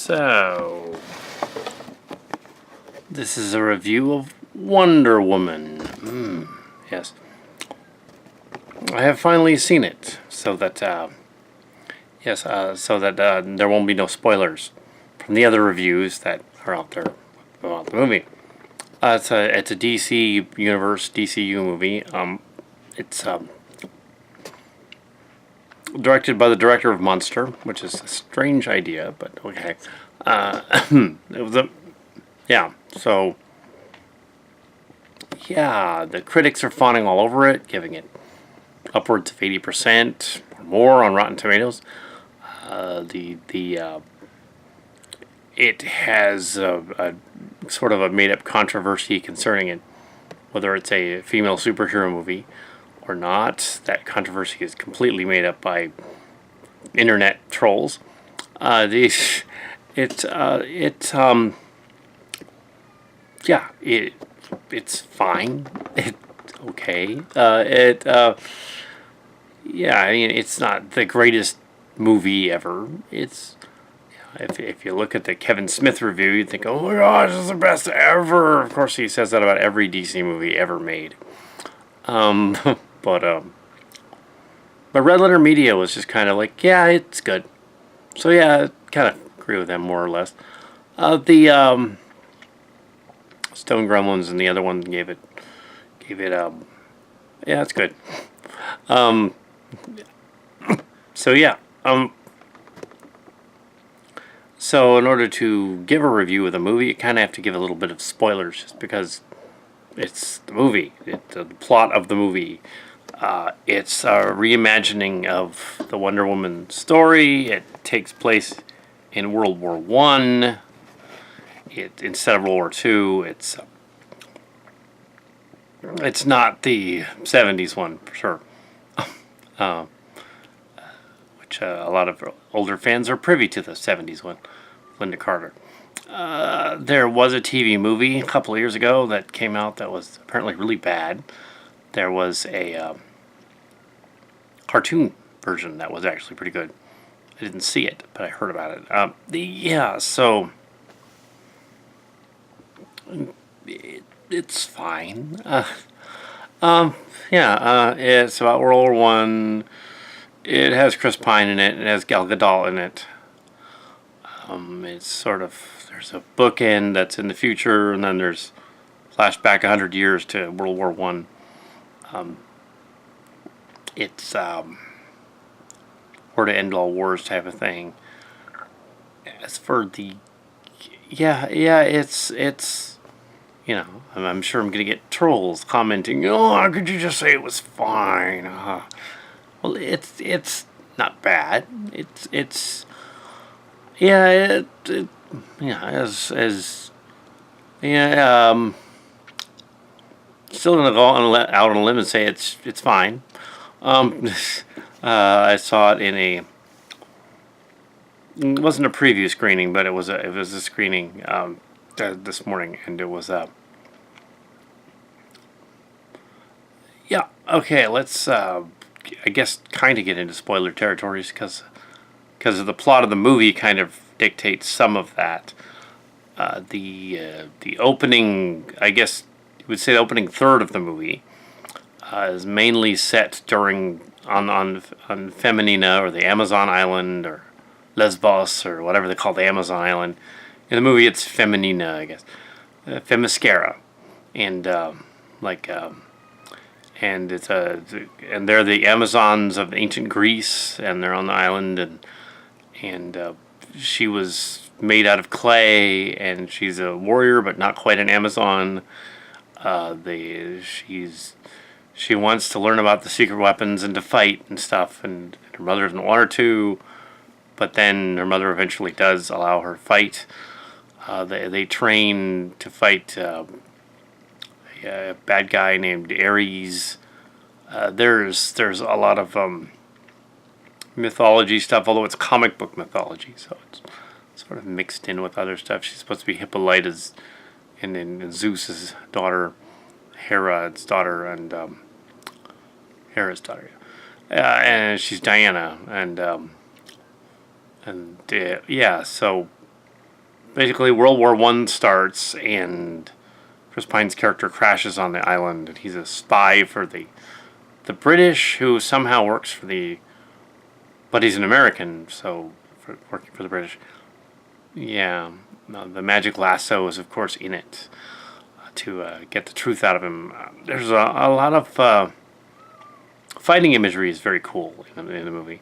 So, this is a review of Wonder Woman. Yes. I have finally seen it, so that, there won't be no spoilers from the other reviews that are out there about the movie. It's a DC Universe, DCU movie. It's directed by the director of Monster, which is a strange idea, but okay. It was so the critics are fawning all over it, giving it upwards of 80% or more on Rotten Tomatoes. It has a sort of a made-up controversy concerning it, whether it's a female superhero movie or not. That controversy is completely made up by internet trolls. It's fine. Okay. I mean, it's not the greatest movie ever. It's if you look at the Kevin Smith review, you'd think, oh my gosh, this is the best ever. Of course, he says that about every DC movie ever made. But Red Letter Media was just kind of like, yeah, it's good. So yeah, I kind of agree with them more or less. The Stone Gremlins and the other one gave it yeah, it's good. So in order to give a review of the movie, you kind of have to give a little bit of spoilers, just because it's the movie, the plot of the movie. It's a reimagining of the Wonder Woman story. It takes place in World War I. Instead of World War II, it's not the 70s one, for sure. Which a lot of older fans are privy to the 70s one, Linda Carter. There was a TV movie a couple of years ago that came out that was apparently really bad. There was a cartoon version that was actually pretty good. I didn't see it, but I heard about it. It's fine. It's about World War I. It has Chris Pine in it. It has Gal Gadot in it. It's sort of, there's a bookend that's in the future, and then there's flashback 100 years to World War I. It's or to end all wars type of thing. As for the it's I'm sure I'm gonna get trolls commenting, oh, how could you just say it was fine? Well, it's not bad. Still gonna go out on a limb and say it's fine. I saw it it wasn't a preview screening, but it was a screening this morning, and it was okay. Let's I guess kind of get into spoiler territories because of the plot of the movie kind of dictates some of that. The opening, I guess you would say, the opening third of the movie is mainly set on Feminina, or the Amazon island, or Lesbos, or whatever they call the Amazon island. In the movie, it's Feminina, I guess, Femiscara, and and they're the Amazons of ancient Greece, and they're on the island, and she was made out of clay, and she's a warrior, but not quite an Amazon. She wants to learn about the secret weapons and to fight and stuff, and her mother doesn't want her to, but then her mother eventually does allow her to fight. They train to fight a bad guy named Ares. There's a lot of mythology stuff, although it's comic book mythology, so it's sort of mixed in with other stuff. She's supposed to be Hippolyta's and Zeus's daughter, Hera's daughter, and Hera's daughter. And she's Diana, so basically World War One starts, and Chris Pine's character crashes on the island, and he's a spy for the British, who somehow works for the, but he's an American, so working for the British. Yeah, no, the magic lasso is of course in it to get the truth out of him. There's a lot of fighting imagery is very cool in the movie.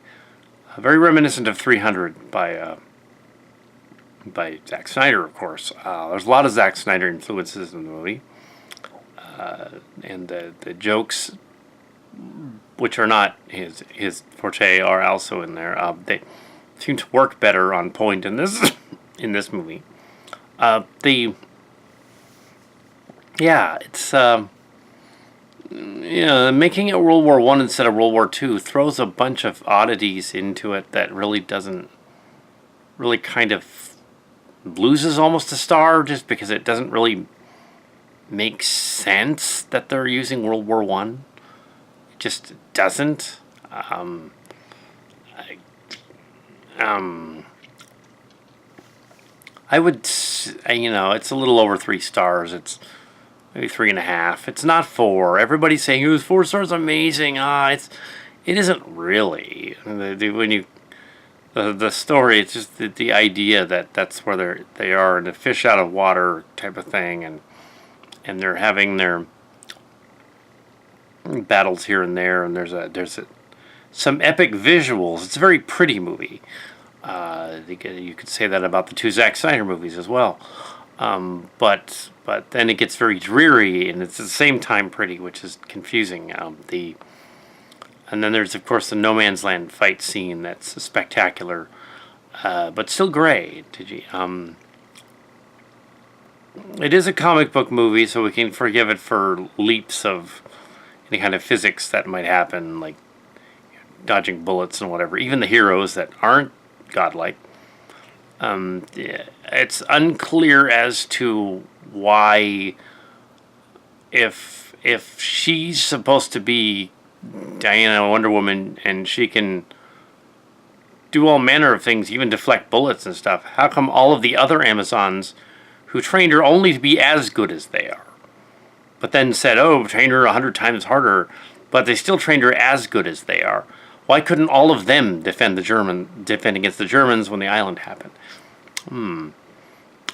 Very reminiscent of 300 by Zack Snyder, of course. There's a lot of Zack Snyder influences in the movie, and the jokes, which are not his forte, are also in there. They seem to work better on point in this in this movie. It's making it World War One instead of World War Two throws a bunch of oddities into it that really doesn't really kind of loses almost a star, just because it doesn't really make sense that they're using World War One. It just doesn't. I would, it's a little over 3 stars. It's maybe 3.5. It's not 4. Everybody's saying it was 4 stars, amazing. It isn't really. The story, it's just the idea that that's where they are in a fish out of water type of thing, and they're having their battles here and there, and there's some epic visuals. It's a very pretty movie. You could say that about the 2 Zack Snyder movies as well. But then it gets very dreary, and it's at the same time pretty, which is confusing. And then there's, of course, the No Man's Land fight scene that's spectacular, but still great. It is a comic book movie, so we can forgive it for leaps of any kind of physics that might happen, like dodging bullets and whatever. Even the heroes that aren't godlike. It's unclear as to why, if she's supposed to be Diana, Wonder Woman, and she can do all manner of things, even deflect bullets and stuff, how come all of the other Amazons who trained her only to be as good as they are, but then said, oh, train her 100 times harder, but they still trained her as good as they are? Why couldn't all of them defend against the Germans when the island happened?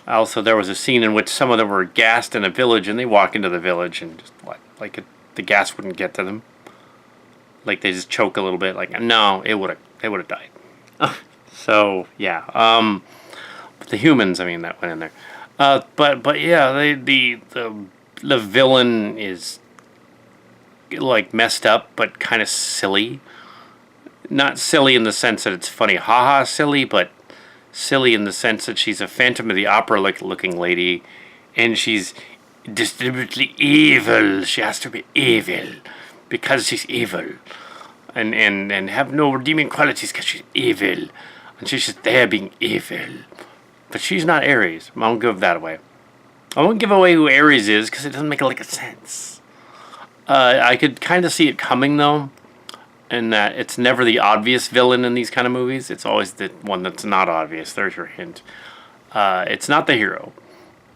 Also, there was a scene in which some of them were gassed in a village, and they walk into the village and just the gas wouldn't get to them. Like they just choke a little bit. Like, no, they would have died. So yeah, but the humans, that went in there. But yeah, the villain is like messed up, but kind of silly. Not silly in the sense that it's funny, haha, silly, but silly in the sense that she's a Phantom of the Opera looking lady, and she's deliberately evil. She has to be evil because she's evil, and have no redeeming qualities because she's evil, and she's just there being evil. But she's not Ares. I won't give that away. I won't give away who Ares is because it doesn't make a sense. I could kind of see it coming though, in that it's never the obvious villain in these kind of movies. It's always the one that's not obvious. There's your hint. It's not the hero.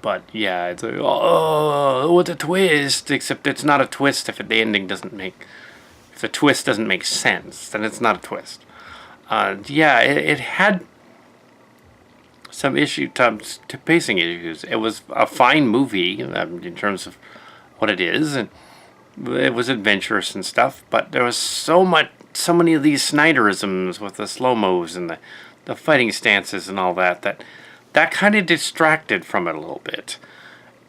But yeah, it's like, oh, what a twist! Except it's not a twist if the ending doesn't make... If the twist doesn't make sense, then it's not a twist. It had some pacing issues. It was a fine movie in terms of what it is, and it was adventurous and stuff, but there was so many of these Snyderisms with the slow-mos and the fighting stances and all that kind of distracted from it a little bit.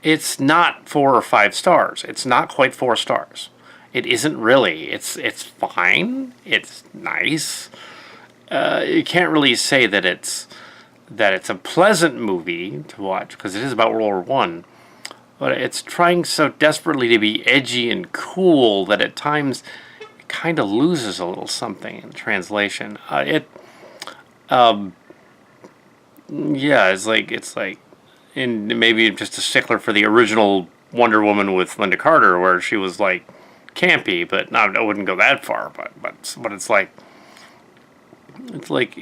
It's not 4 or 5 stars. It's not quite 4 stars. It isn't really. It's fine. It's nice. You can't really say that it's a pleasant movie to watch, because it is about World War One. But it's trying so desperately to be edgy and cool that at times it kind of loses a little something in translation. It's like, and maybe just a stickler for the original Wonder Woman with Linda Carter, where she was like campy, but I wouldn't go that far. But it's like like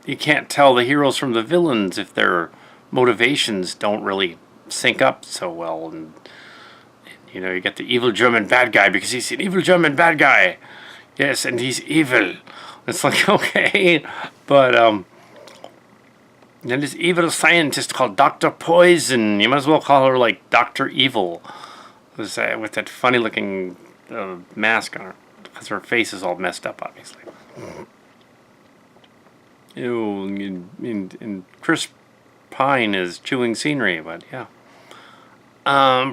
you can't tell the heroes from the villains if their motivations don't really sync up so well. And you know, you get the evil German bad guy because he's an evil German bad guy. Yes, and he's evil. It's like, okay, but then this evil scientist called Dr. Poison. You might as well call her like Dr. Evil. With that funny looking mask on her. Because her face is all messed up, obviously. Ew, and Chris Pine is chewing scenery, but yeah.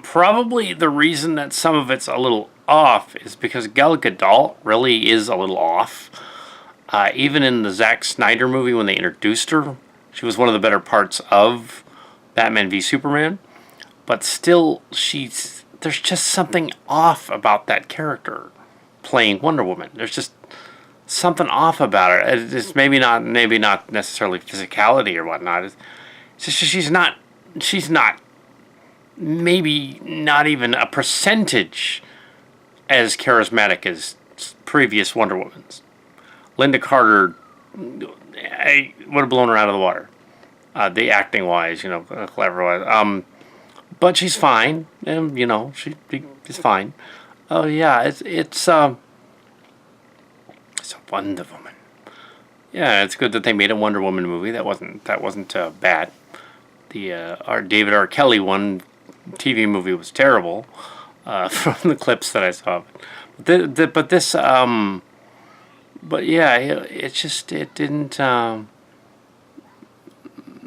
Probably the reason that some of it's a little off is because Gal Gadot really is a little off. Even in the Zack Snyder movie when they introduced her, she was one of the better parts of Batman v Superman. But still, there's just something off about that character playing Wonder Woman. There's just something off about her. It's maybe not necessarily physicality or whatnot. It's just she's not maybe not even a percentage as charismatic as previous Wonder Womans. Linda Carter, I would have blown her out of the water. The acting wise, you know, clever wise. But she's fine, and you know she's fine. Oh yeah, it's a Wonder Woman. Yeah, it's good that they made a Wonder Woman movie. That wasn't bad. The our David R. Kelly one TV movie was terrible from the clips that I saw. But this but yeah, it didn't.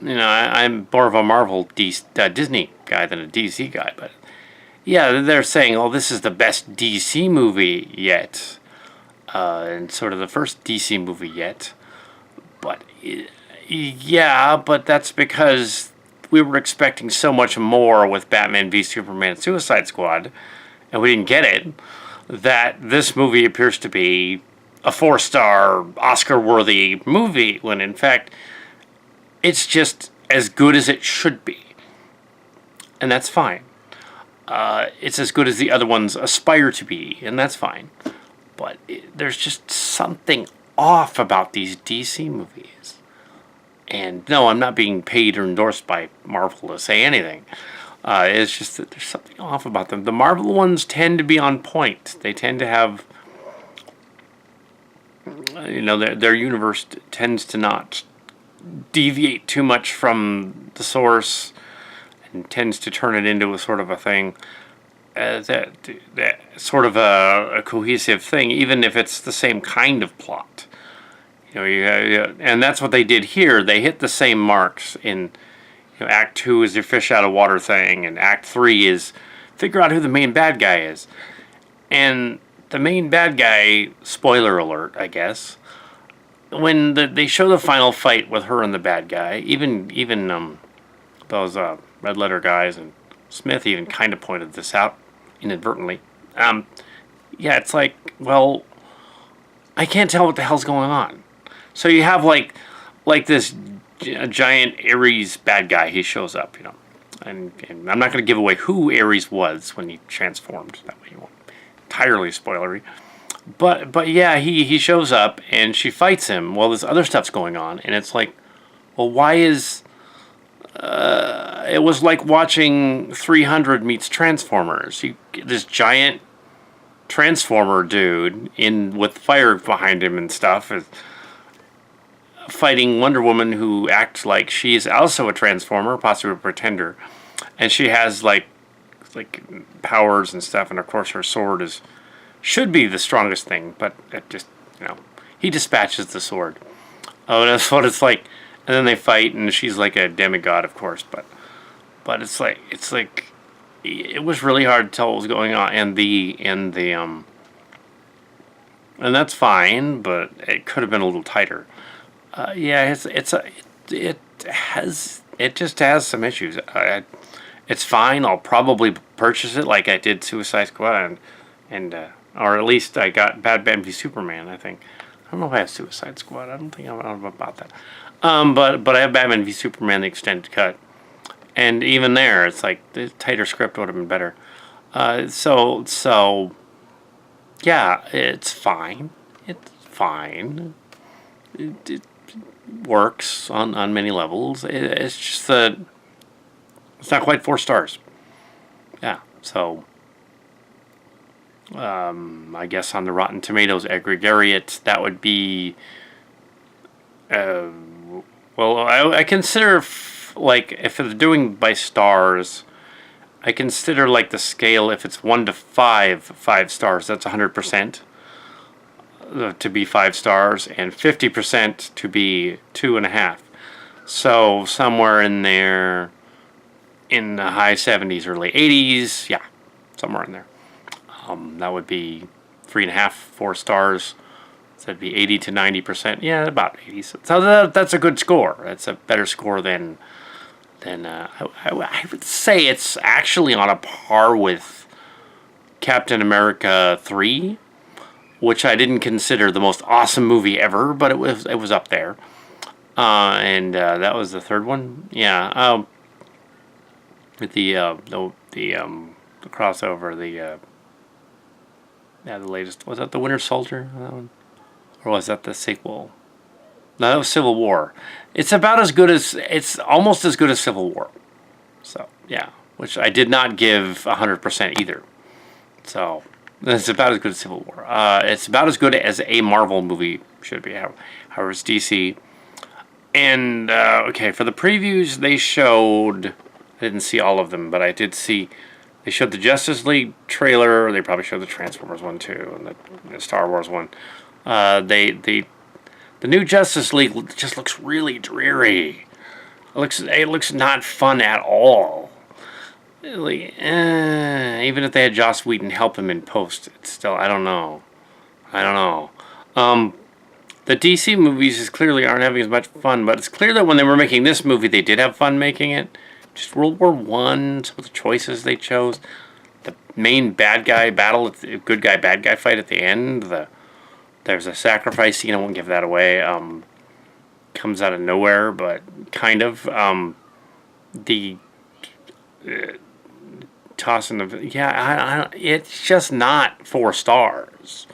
You know, I'm more of a Marvel Disney guy than a DC guy, but yeah, they're saying, "Oh, this is the best DC movie yet," and sort of the first DC movie yet. But yeah, but that's because we were expecting so much more with Batman v Superman and Suicide Squad, and we didn't get it. That this movie appears to be a 4-star Oscar-worthy movie, when in fact it's just as good as it should be. And that's fine. It's as good as the other ones aspire to be, and that's fine. But there's just something off about these DC movies. And no, I'm not being paid or endorsed by Marvel to say anything. It's just that there's something off about them. The Marvel ones tend to be on point. They tend to have, you know, their universe tends to not deviate too much from the source, and tends to turn it into a sort of a thing that sort of a cohesive thing, even if it's the same kind of plot. You know, and that's what they did here. They hit the same marks in, you know, Act 2 is your fish out of water thing, and Act 3 is figure out who the main bad guy is. And the main bad guy, spoiler alert, I guess, when they show the final fight with her and the bad guy, even those Red Letter guys and Smith even kind of pointed this out inadvertently. Yeah, it's like, well, I can't tell what the hell's going on. So you have like this giant Ares bad guy. He shows up, you know, and I'm not going to give away who Ares was when he transformed. That way you won't entirely spoilery. But yeah, he shows up and she fights him while this other stuff's going on, and it's like, well, why is it was like watching 300 meets Transformers. This giant Transformer dude with fire behind him and stuff is fighting Wonder Woman, who acts like she's also a Transformer, possibly a pretender, and she has like powers and stuff, and of course her sword should be the strongest thing, but it just, you know, he dispatches the sword. Oh, that's what it's like. And then they fight, and she's like a demigod, of course, but it's like it was really hard to tell what was going on, and that's fine, but it could have been a little tighter. Yeah, it just has some issues. It's fine. I'll probably purchase it like I did Suicide Squad, and or at least I got Batman v Superman, I think. I don't know if I have Suicide Squad. I don't think I'm about that. But I have Batman v Superman, the extended cut. And even there, it's like the tighter script would have been better. So yeah, it's fine. It's fine. works on many levels. It's just that it's not quite 4 stars. Yeah, so I guess on the Rotten Tomatoes aggregate, that would be well, I consider like if it's doing by stars, I consider like the scale if it's 1 to 5 stars, that's 100% to be 5 stars, and 50% to be 2.5. So somewhere in there, in the high 70s, early 80s, yeah, somewhere in there. That would be 3.5, 4 stars. So that'd be 80 to 90%. Yeah, about 80. So that's a good score. That's a better score than I would say it's actually on a par with Captain America 3, which I didn't consider the most awesome movie ever, but it was up there. And that was the third one. Yeah. With the crossover, the latest, was that the Winter Soldier? That one, or was that the sequel? No, that was Civil War. It's almost as good as Civil War. So yeah, which I did not give 100% either. So it's about as good as Civil War. It's about as good as a Marvel movie should be. However, it's DC. And okay, for the previews they showed, I didn't see all of them, but I did see. They showed the Justice League trailer. They probably showed the Transformers one too, and the Star Wars one. The new Justice League just looks really dreary. It looks not fun at all. Like, even if they had Joss Whedon help him in post, it's still, I don't know. The DC movies clearly aren't having as much fun, but it's clear that when they were making this movie, they did have fun making it. Just World War I, some of the choices they chose, the main bad guy battle, the good guy bad guy fight at the end. There's a sacrifice scene. I won't give that away. Comes out of nowhere, but kind of. The tossing of it's just not 4 stars.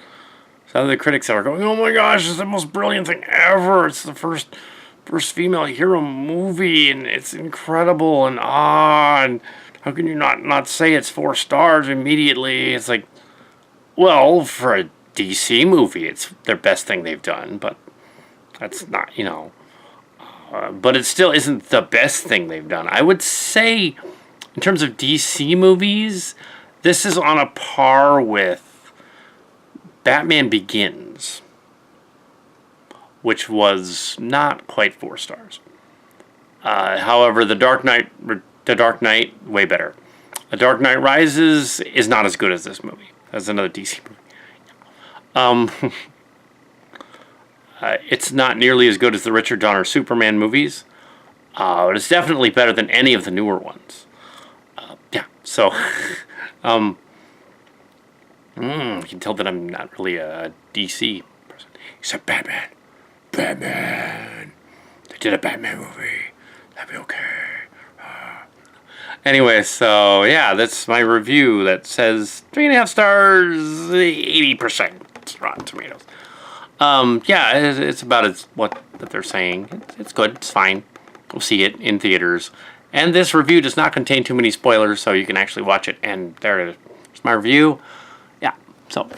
So other critics are going, "Oh my gosh, it's the most brilliant thing ever! It's the first female hero movie, and it's incredible, and and how can you not say it's 4 stars immediately?" It's like, well, for a DC movie, it's their best thing they've done, but that's not, but it still isn't the best thing they've done. I would say, in terms of DC movies, this is on a par with Batman Begins, which was not quite 4 stars. However, The Dark Knight, way better. The Dark Knight Rises is not as good as this movie. That's another DC movie. It's not nearly as good as the Richard Donner Superman movies, but it's definitely better than any of the newer ones. Yeah, so you can tell that I'm not really a DC person. Except Batman. They did a Batman movie. That'd be okay. Anyway, so yeah, that's my review that says 3.5 stars, 80% Rotten Tomatoes. Yeah, it's about what they're saying. It's good. It's fine. We'll see it in theaters. And this review does not contain too many spoilers, so you can actually watch it. And there it is. It's my review. Yeah. So.